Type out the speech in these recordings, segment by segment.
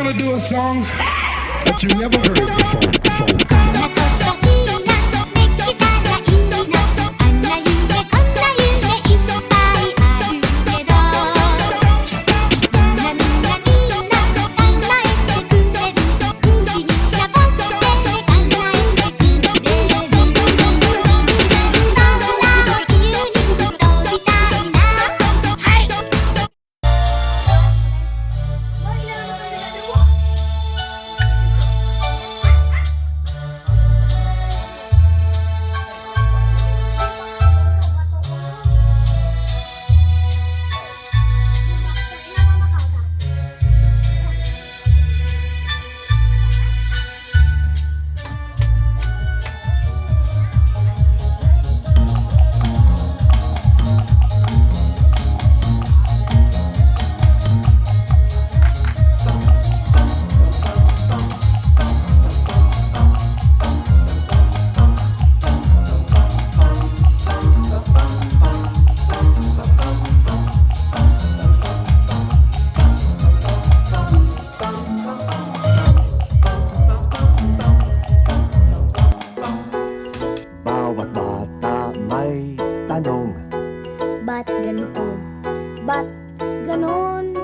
gonna do a song that you never heard before. Ba't ganito? Ba't ganon?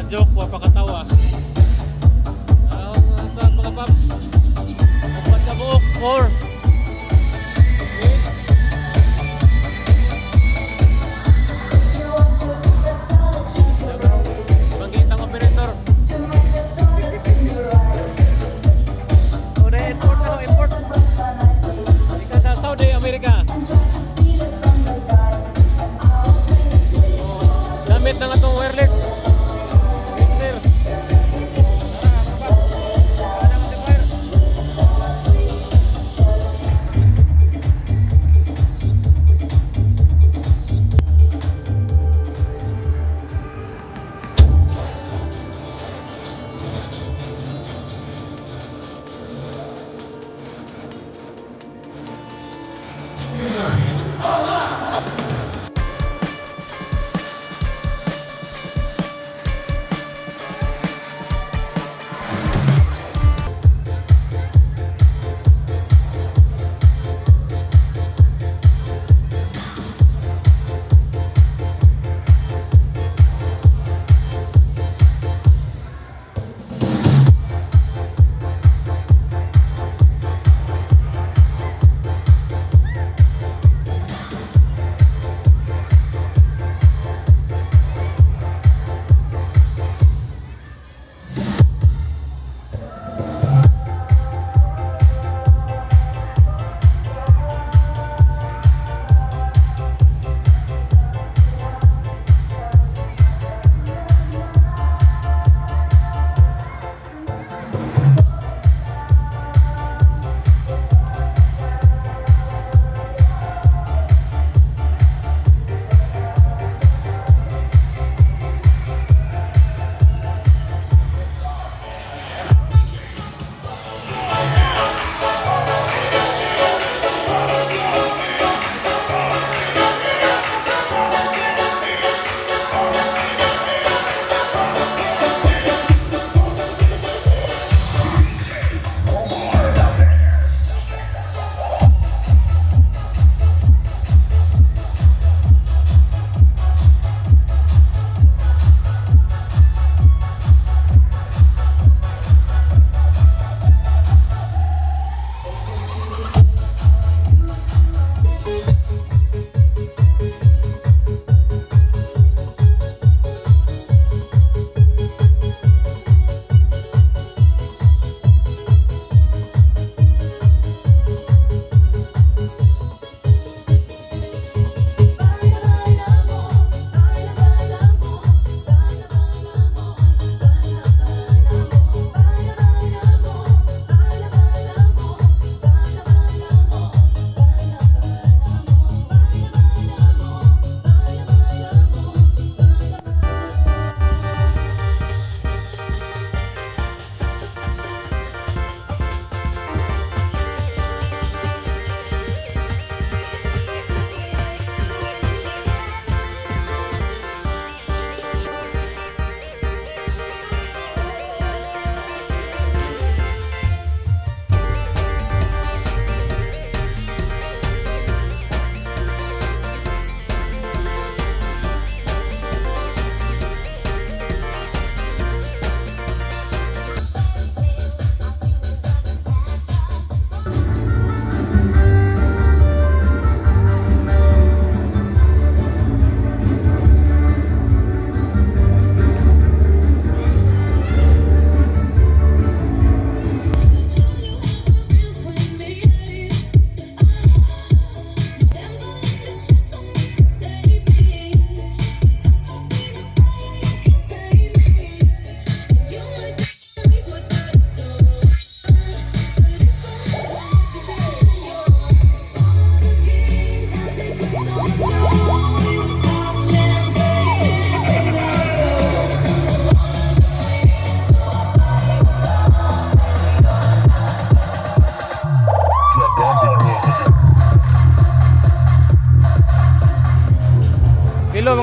Joke, wapakatawa. Sa mga paps, nagpatabuok or magkitang operator. Udah import na, import. Ikan sa Saudi America. Gamit na nga itong wireless.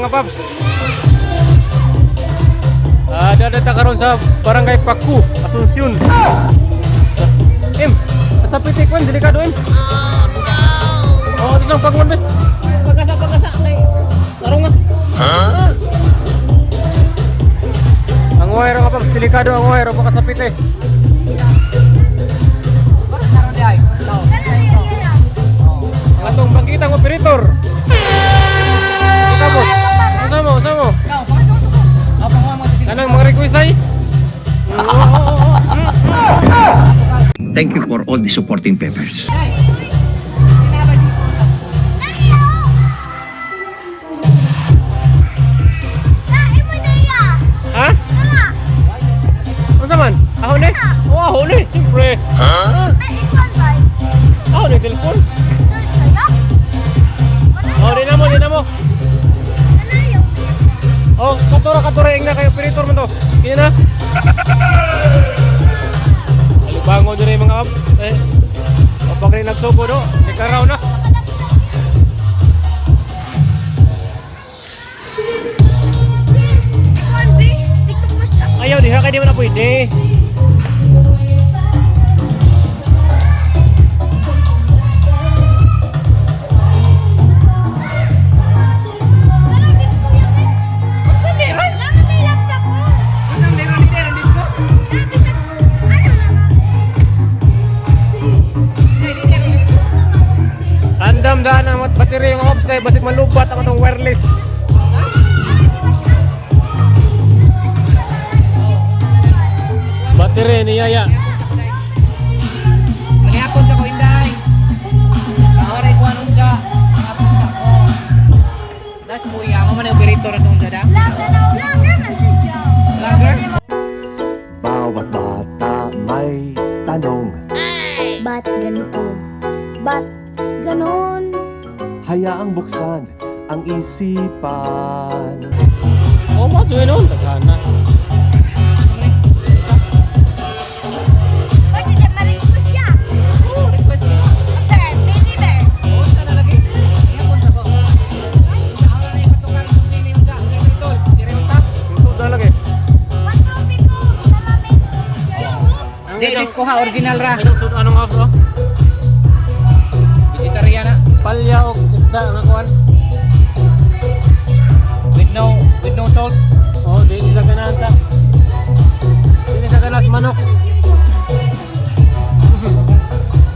mga paps. Dadata karon sa Barangay Paku, Asunsyon. Asa pitik ko, delikado im. Oh, ito lang pagwan be. Pagasa kay tarong nga. Ang wire mga paps, delikado ang wire, pakasapit eh. Ang atong bangkitang operator. Kita boss. Sama. Kanang mga request ay. Thank you for all the supporting papers. Ha? Ano man? Ahon eh? Oh, ahon eh. Siyempre. Ahon eh, cellphone. Oh, di na mo. Oh, katura yung na kayo. Operator man to. Kaya na. Alibango din yung mga apps. Kapag rin nagsugo do, ikaraw na. Ayaw, diha kayo di mo na pwede. Andam-daan ang battery yung ops kay basig malubat ang atong wireless. Battery ni Yaya. Magyapon sa ko inday. Ahora ko anong da. Magyapon sa ko. Das kuya mo man operator atong da. Lager. Bawat bata may tanong. Ba't ganito? Ba't ganon? Hayaang buksan ang isipan. Oh, mo tuwi noon. Taghana. Di disco ha original ra. Anong off oh? Vegetarian na. Palya o isda nga kuan. With no salt. Oh, di sa ganahan sa. Di sa ganas manok.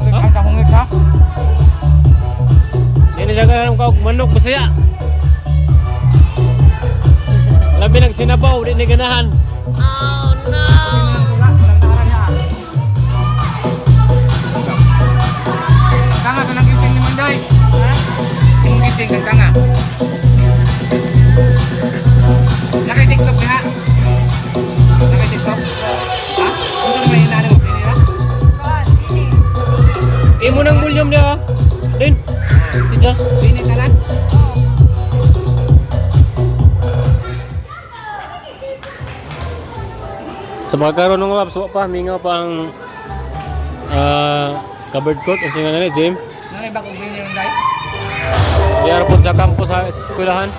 Ang kahungit ha. Di sa ganahan kaog manok basaya. Labi nagsinabaw di ni ganahan. Tanga sa nagising ni Manday. Ha? Yung gising kang tanga. Naka-TikTok ha? Naka-TikTok? Ha? Ano naman yung nanay mo? Pili ha? Imo nang volume niya ha. Din. Sidya. Pili ka lang? Sa mga karon ng mga paps, pa mingaw pa ang covered court ang singa na ni Jim. Nanay bagong bili ni Manday? Diar po sa kampo sa eskwelahan.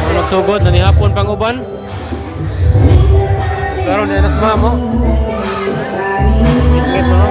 Kung nagsugod na ni hapon pang uban. Karon di nas mamo. Ingit mo no.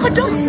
Hadok!